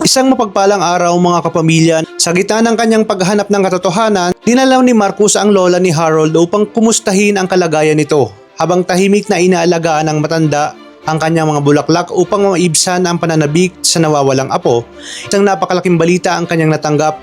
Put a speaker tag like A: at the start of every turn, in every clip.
A: Isang mapagpalang araw mga kapamilya, sa gitna ng kanyang paghahanap ng katotohanan, dinalaw ni Marcus ang lola ni Harold upang kumustahin ang kalagayan nito. Habang tahimik na inaalagaan ng matanda ang kanyang mga bulaklak upang maibsan ang pananabik sa nawawalang apo, isang napakalaking balita ang kanyang natanggap.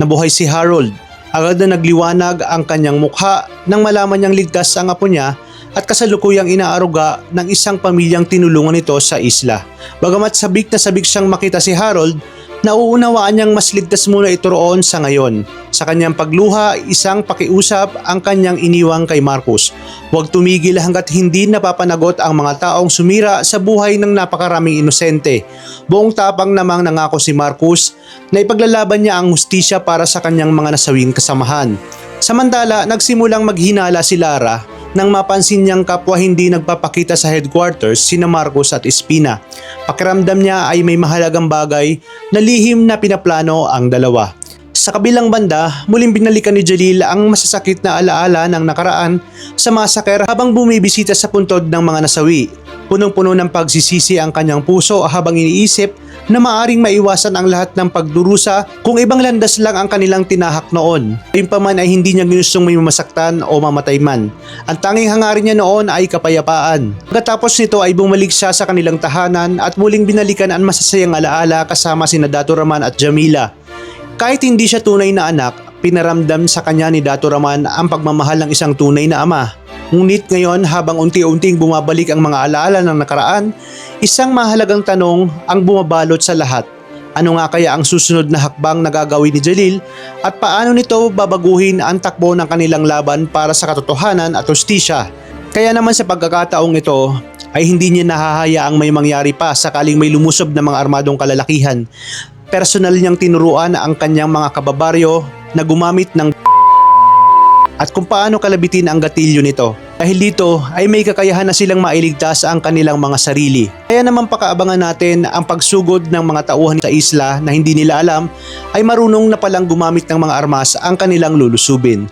A: Nabuhay si Harold. Agad na nagliwanag ang kanyang mukha nang malaman niyang ligtas ang apo niya at kasalukuyang inaaruga ng isang pamilyang tinulungan nito sa isla. Bagamat sabik na sabik siyang makita si Harold, nauunawaan niyang mas ligtas muna ito roon sa ngayon. Sa kanyang pagluha, isang pakiusap ang kanyang iniwang kay Marcus. Huwag tumigil hanggat hindi napapanagot ang mga taong sumira sa buhay ng napakaraming inosente. Buong tapang namang nangako si Marcus na ipaglalaban niya ang hustisya para sa kanyang mga nasawing kasamahan. Samantala, nagsimulang maghinala si Lara nang mapansin niyang kapwa hindi nagpapakita sa headquarters sina Marcus at Espina. Pakiramdam niya ay may mahalagang bagay na lihim na pinaplano ang dalawa. Sa kabilang banda, muling binalikan ni Jalil ang masasakit na alaala ng nakaraan sa massacre habang bumibisita sa puntod ng mga nasawi. Punong-puno ng pagsisisi ang kanyang puso habang iniisip na maaring maiwasan ang lahat ng pagdurusa kung ibang landas lang ang kanilang tinahak noon. Gayunpaman ay hindi niya ginustong may mamasaktan o mamatay man. Ang tanging hangarin niya noon ay kapayapaan. Pagkatapos nito ay bumalik siya sa kanilang tahanan at muling binalikan ang masasayang alaala kasama sina Dato Raman at Jamila. Kahit hindi siya tunay na anak, pinaramdam sa kanya ni Dato Raman ang pagmamahal ng isang tunay na ama. Ngunit ngayon habang unti-unting bumabalik ang mga alaala ng nakaraan, isang mahalagang tanong ang bumabalot sa lahat. Ano nga kaya ang susunod na hakbang na gagawin ni Jalil at paano nito babaguhin ang takbo ng kanilang laban para sa katotohanan at hustisya? Kaya naman sa pagkakataong ito ay hindi niya nahahayaang may mangyari pa sakaling may lumusob na mga armadong kalalakihan. Personal niyang tinuruan ang kanyang mga kababaryo na gumamit ng at kung paano kalabitin ang gatilyo nito. Dahil dito ay may kakayahan na silang mailigtas ang kanilang mga sarili. Kaya naman pakaabangan natin ang pagsugod ng mga tauhan sa isla na hindi nila alam ay marunong na palang gumamit ng mga armas ang kanilang lulusubin.